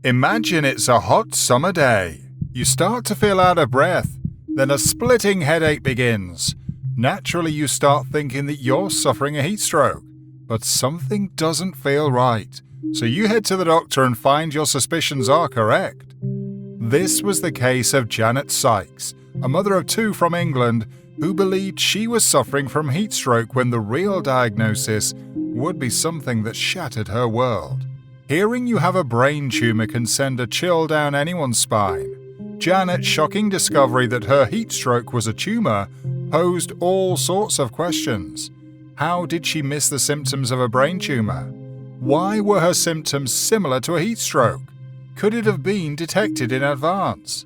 Imagine it's a hot summer day. You start to feel out of breath, then a splitting headache begins. Naturally, you start thinking that you're suffering a heat stroke, but something doesn't feel right. So you head to the doctor and find your suspicions are correct. This was the case of Janet Sykes, a mother of two from England, who believed she was suffering from heat stroke when the real diagnosis would be something that shattered her world. Hearing you have a brain tumor can send a chill down anyone's spine. Janet's shocking discovery that her heat stroke was a tumor posed all sorts of questions. How did she miss the symptoms of a brain tumor? Why were her symptoms similar to a heat stroke? Could it have been detected in advance?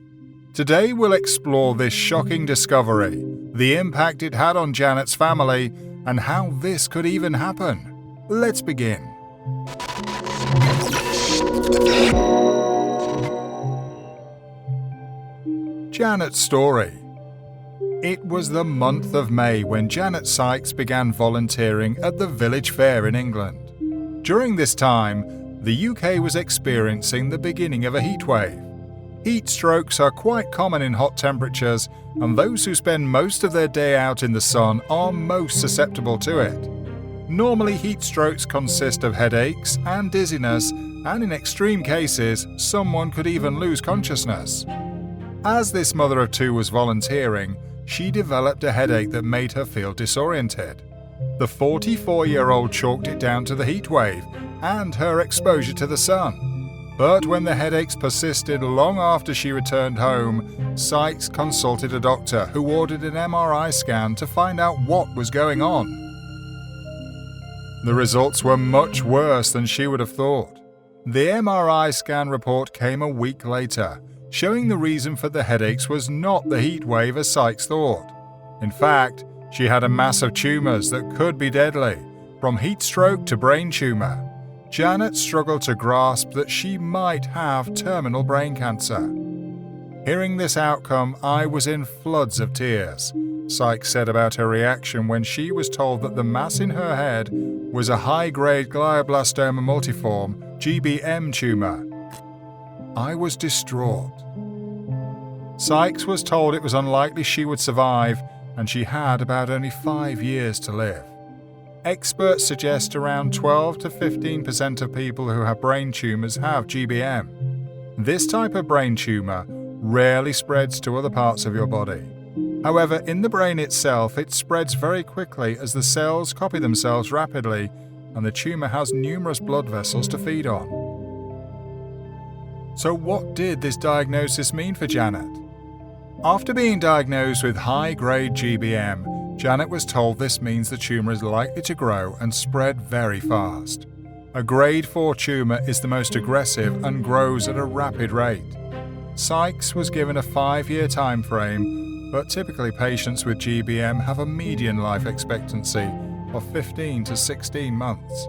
Today we'll explore this shocking discovery, the impact it had on Janet's family, and how this could even happen. Let's begin. Janet's story. It was the month of May when Janet Sykes began volunteering at the village fair in England. During this time, the UK was experiencing the beginning of a heatwave. Heat strokes are quite common in hot temperatures, and those who spend most of their day out in the sun are most susceptible to it. Normally, heat strokes consist of headaches and dizziness, and in extreme cases, someone could even lose consciousness. As this mother of two was volunteering, she developed a headache that made her feel disoriented. The 44-year-old chalked it down to the heat wave and her exposure to the sun. But when the headaches persisted long after she returned home, Sykes consulted a doctor who ordered an MRI scan to find out what was going on. The results were much worse than she would have thought. The MRI scan report came a week later, showing the reason for the headaches was not the heat wave as Sykes thought. In fact, she had a mass of tumors that could be deadly, from heat stroke to brain tumor. Janet struggled to grasp that she might have terminal brain cancer. Hearing this outcome, I was in floods of tears, Sykes said about her reaction when she was told that the mass in her head was a high-grade glioblastoma multiforme, GBM tumor. I was distraught. Sykes was told it was unlikely she would survive, and she had about only 5 years to live. Experts suggest around 12 to 15% of people who have brain tumors have GBM. This type of brain tumor rarely spreads to other parts of your body. However, in the brain itself, it spreads very quickly as the cells copy themselves rapidly, and the tumor has numerous blood vessels to feed on. So what did this diagnosis mean for Janet? After being diagnosed with high-grade GBM, Janet was told this means the tumor is likely to grow and spread very fast. A grade 4 tumor is the most aggressive and grows at a rapid rate. Sykes was given a 5-year time frame, but typically patients with GBM have a median life expectancy of 15 to 16 months.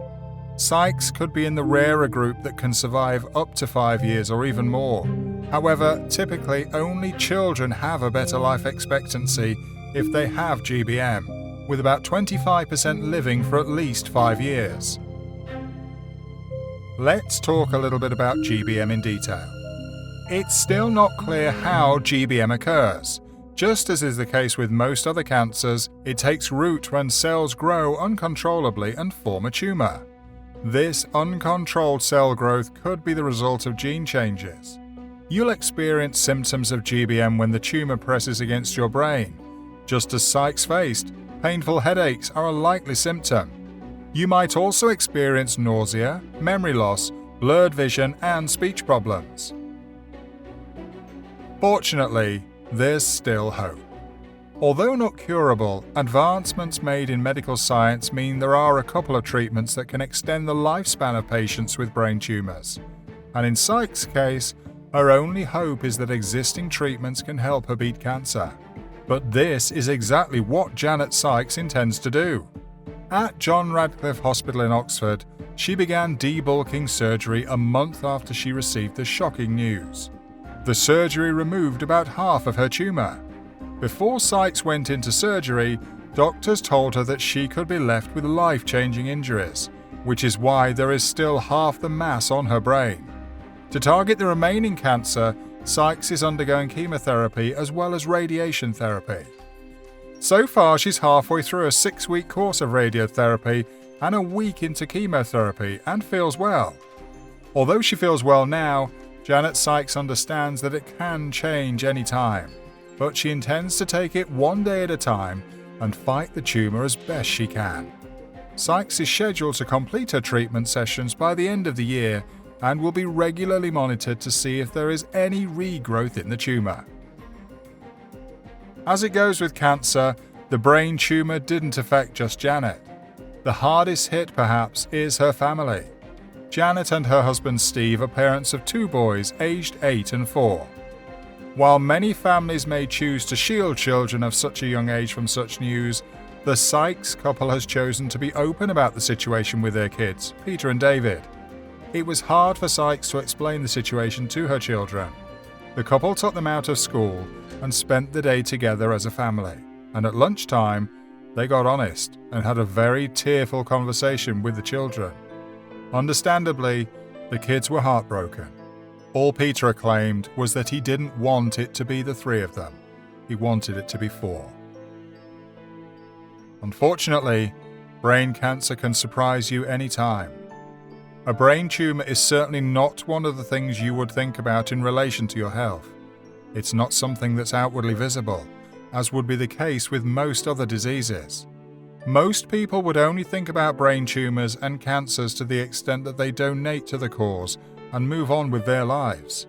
Sykes could be in the rarer group that can survive up to 5 years or even more. However, typically only children have a better life expectancy if they have GBM, with about 25% living for at least 5 years. Let's talk a little bit about GBM in detail. It's still not clear how GBM occurs. Just as is the case with most other cancers, it takes root when cells grow uncontrollably and form a tumor. This uncontrolled cell growth could be the result of gene changes. You'll experience symptoms of GBM when the tumor presses against your brain. Just as Sykes faced, painful headaches are a likely symptom. You might also experience nausea, memory loss, blurred vision, and speech problems. Fortunately, there's still hope. Although not curable, advancements made in medical science mean there are a couple of treatments that can extend the lifespan of patients with brain tumors. And in Sykes' case, her only hope is that existing treatments can help her beat cancer. But this is exactly what Janet Sykes intends to do. At John Radcliffe Hospital in Oxford, she began debulking surgery a month after she received the shocking news. The surgery removed about half of her tumor. Before Sykes went into surgery, doctors told her that she could be left with life-changing injuries, which is why there is still half the mass on her brain. To target the remaining cancer, Sykes is undergoing chemotherapy as well as radiation therapy. So far, she's halfway through a 6-week course of radiotherapy and a week into chemotherapy and feels well. Although she feels well now, Janet Sykes understands that it can change any time, but she intends to take it one day at a time and fight the tumor as best she can. Sykes is scheduled to complete her treatment sessions by the end of the year and will be regularly monitored to see if there is any regrowth in the tumor. As it goes with cancer, the brain tumor didn't affect just Janet. The hardest hit, perhaps, is her family. Janet and her husband Steve are parents of 2 boys aged 8 and 4. While many families may choose to shield children of such a young age from such news, the Sykes couple has chosen to be open about the situation with their kids, Peter and David. It was hard for Sykes to explain the situation to her children. The couple took them out of school and spent the day together as a family, and at lunchtime, they got honest and had a very tearful conversation with the children. Understandably, the kids were heartbroken. All Peter claimed was that he didn't want it to be the 3 of them. He wanted it to be 4. Unfortunately, brain cancer can surprise you anytime. A brain tumor is certainly not one of the things you would think about in relation to your health. It's not something that's outwardly visible, as would be the case with most other diseases. Most people would only think about brain tumors and cancers to the extent that they donate to the cause and move on with their lives.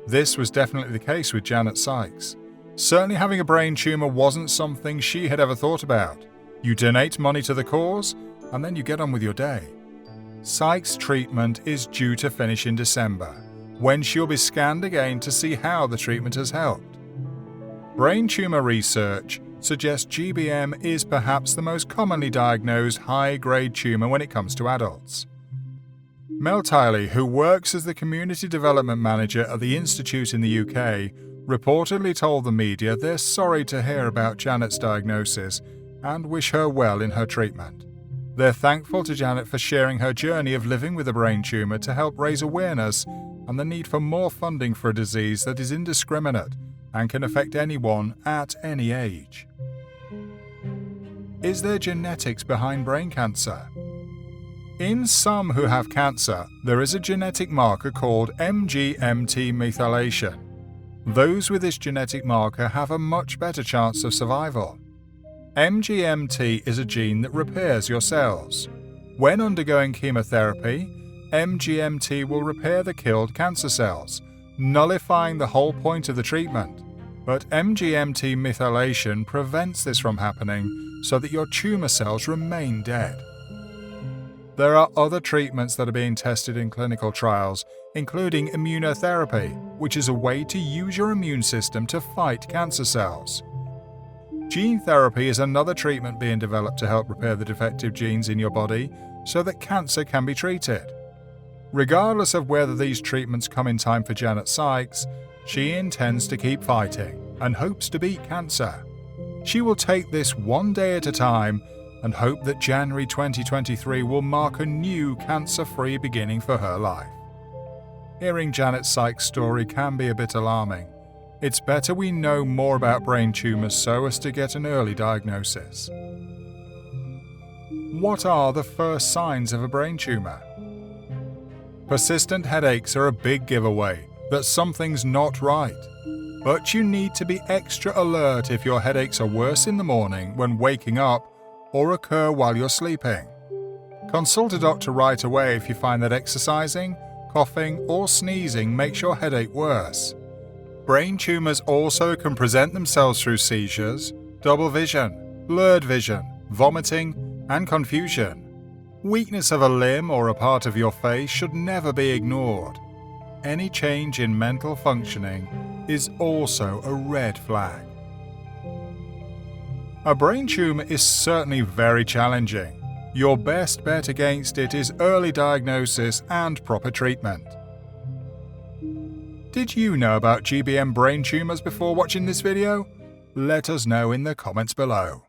This was definitely the case with Janet Sykes. Certainly having a brain tumor wasn't something she had ever thought about. You donate money to the cause, and then you get on with your day. Sykes' treatment is due to finish in December, when she'll be scanned again to see how the treatment has helped. Brain tumor research suggests GBM is perhaps the most commonly diagnosed high-grade tumor when it comes to adults. Mel Tiley, who works as the Community Development Manager at the Institute in the UK, reportedly told the media they're sorry to hear about Janet's diagnosis and wish her well in her treatment. They're thankful to Janet for sharing her journey of living with a brain tumor to help raise awareness and the need for more funding for a disease that is indiscriminate and can affect anyone at any age. Is there genetics behind brain cancer? In some who have cancer, there is a genetic marker called MGMT methylation. Those with this genetic marker have a much better chance of survival. MGMT is a gene that repairs your cells. When undergoing chemotherapy, MGMT will repair the killed cancer cells, nullifying the whole point of the treatment. But MGMT methylation prevents this from happening so that your tumor cells remain dead. There are other treatments that are being tested in clinical trials, including immunotherapy, which is a way to use your immune system to fight cancer cells. Gene therapy is another treatment being developed to help repair the defective genes in your body so that cancer can be treated. Regardless of whether these treatments come in time for Janet Sykes, she intends to keep fighting and hopes to beat cancer. She will take this one day at a time and hope that January 2023 will mark a new cancer-free beginning for her life. Hearing Janet Sykes' story can be a bit alarming. It's better we know more about brain tumors so as to get an early diagnosis. What are the first signs of a brain tumor? Persistent headaches are a big giveaway that something's not right. But you need to be extra alert if your headaches are worse in the morning when waking up or occur while you're sleeping. Consult a doctor right away if you find that exercising, coughing, or sneezing makes your headache worse. Brain tumors also can present themselves through seizures, double vision, blurred vision, vomiting, and confusion. Weakness of a limb or a part of your face should never be ignored. Any change in mental functioning is also a red flag. A brain tumor is certainly very challenging. Your best bet against it is early diagnosis and proper treatment. Did you know about GBM brain tumors before watching this video? Let us know in the comments below.